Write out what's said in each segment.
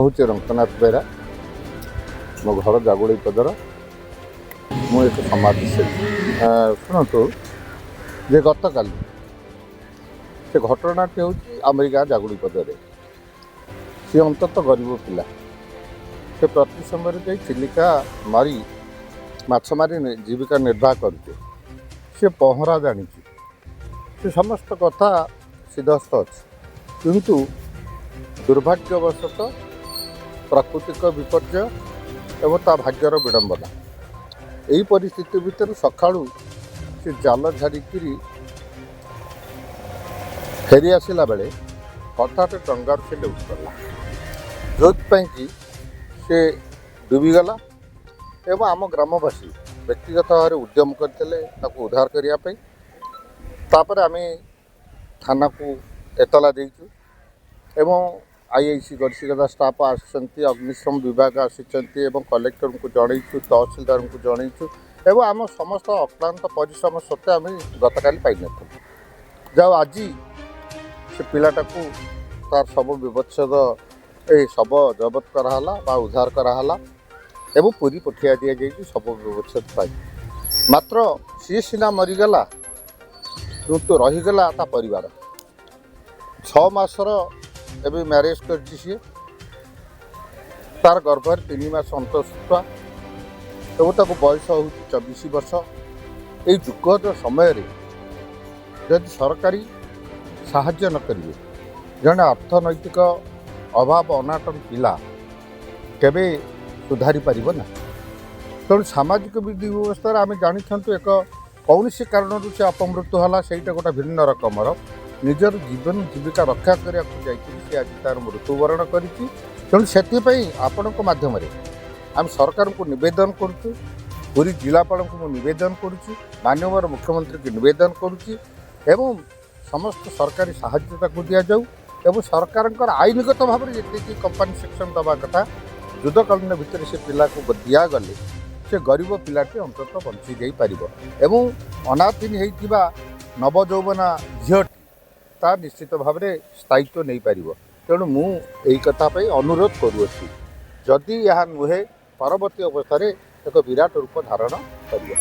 हूँ रंगनाथ बेहरा मो घर जागुड़ी पदर मु एक समाजसेवी शुणु जे गत काली से घटनाटी हूँ अमेरिका जागुड़ी पदर सी अंतत गरीब पिला से प्रति समय जाई चिलिका मारी माछ मारी जीविका निर्वाह करुचे सी पहरा जानी से समस्त कथा सिद्धस्थ अच्छे किंतु दुर्भाग्यवशतः प्राकृतिक विपर्य एवं ता भाग्यर विडंबना यही परिस्थिति भितर सकाळू से जाल झाड़िकी फेरी आसला बेले हठात डंगार से लेउट पड़ा जो कि से डूबीगला एवं आम ग्रामवासी व्यक्तिगत भाव उद्यम करते उद्धार करने आम थाना को एतला देचु एवं आईआईसी गड़सिगदा स्टाफ आसछन्ति अग्निशम विभाग आसी कलेक्टर को जनईचु तहसिलदार को जनईचु एवं आम समस्त अक्लांत परिश्रम सत्वे आम गतकाली पाइन जाओ आज से पिलाटा को तार सब विवच्छेद शब जबत कराला बा उद्धार कराला एवं पूरी पठिया दि जाइए सब विवच्छेद पाई मात्र सी सीना मरीगला तो रहीगला ता परिवार 6 मासर एवं मैरेज कर तार गर्भर 3 मास अंतस्तुआ एवं ताको बयस हो 24 वर्ष ये जुगद समय जदि सरकारी साहाय्य न करेंगे जड़े अर्थनैतिक अभाव अनाटन पिला केबे सुधारी पारिबो ना तेणु सामाजिक विधि व्यवस्था आम जानी एक कौन कारण से अपमृत्यु है सहीटा गोटे भिन्न रकमर निजर जीवन जीविका रक्षा करने सी आज तार मृत्युवरण कर आपण मध्यम आम सरकार को नवेदन करुँ पूरी जिलापाल को नवेदन करुँ माननीय मुख्यमंत्री की नवेदन करुँची एवं समस्त सरकारी साहाय्यता को दि जाऊ एवं सरकार आईनगत भाव में जी कंपनी सेक्शन दवा कथा युद्धकालीन भितर से पिला को दिगले से गरीब पिलाटी अंतत बंची जाई पारिबो एवं अनाथिन होइतिबा नवजौवना झीटी ता निश्चित भाव में स्थायित्व नहीं पारिबो तेणु मु एई कथा पे अनुरोध करुअछि जदि यह नुहे परवर्ती अवस्था एक विराट रूप धारण करियो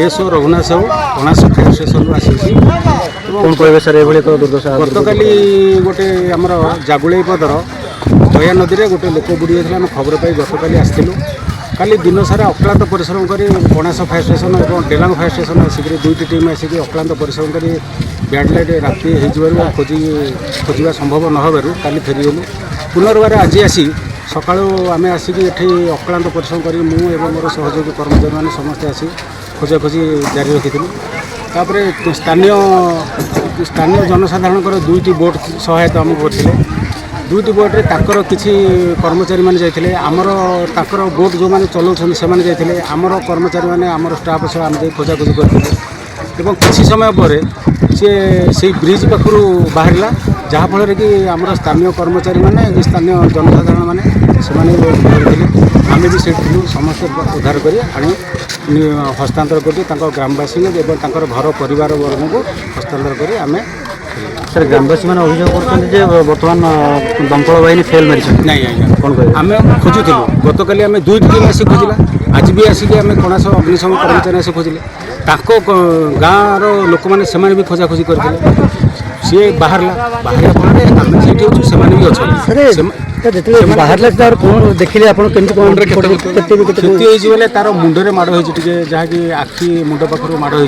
एसो रघुनाथ साहू कणास फायर स्टेशन आसी कौन कह सर ये तो दुर्दशा गतकाली गोटे आमर जागुले पदर दया नदी में गोटे लोक बुड़ी जाता आम खबर पाई गतकाली आसलु काली दिन सारा अक्लांत परिश्रम कर कणास फायर स्टेशन और डेलांग फायर स्टेशन आसिक दुईटी टीम आसिक अक्लांत परिश्रम कर बैड लाइट राति हो खोजा संभव न होबार काली फेरीगलु पुनर्बार आज आसी सका आम आसिक ये अक्लांत परिश्रम कर मोर सहयोगी कर्मचारी मैंने समस्ते आसी खोजाखोजी जारी रखी तापर स्थानीय जनसाधारण दुईटी बोट सहायता आमको करते दुईटी बोट्रे ताकर किसी कर्मचारी मैंने जाते आमर ताकर बोट जो मैंने चलाऊँ से जाते आमर कर्मचारी मैंने आमर स्टाफ सह आम खोजाखोजी करते किसी समय पर से ब्रिज पाखु बाहर जहाँफल कि आमर स्थानीय कर्मचारी मैंने स्थानीय जनसाधारण मैंने आम भी से समस्त उद्धार कर हस्तांतर कर ग्रामवासी और घर परिवार वर्ग को हस्तांतर कर आम सर ग्रामवासी मैंने अभियोग बर्तमान दमकल बाहिनी फेल मारी नहीं कौन कह आम खोजुलु गतकाली आम दुईटी टीम आसिक खोजिला आज भी आसिक आम कणास अग्निशम कर्मचारी आसिक खोजिले गाँव लोक मैंने भी खोजाखोजी करते सी बाहर फल से भी अच्छे बाहर देखिए आप क्षति तार मुंडे माड़ हो जहाँकि आखि मुंड पाखर माड़ हो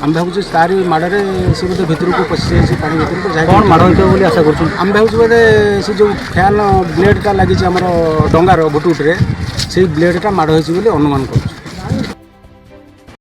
आम भावुँ तारी माड़े से बोधे भितर को पशि जाए पानी भर कौन माड़ होती आशा कर आम भावुँ बोधे से जो फैन ब्लेडटा लगी डंगार भुटुटे से ब्लेडटा माड़ हो अनुमान कर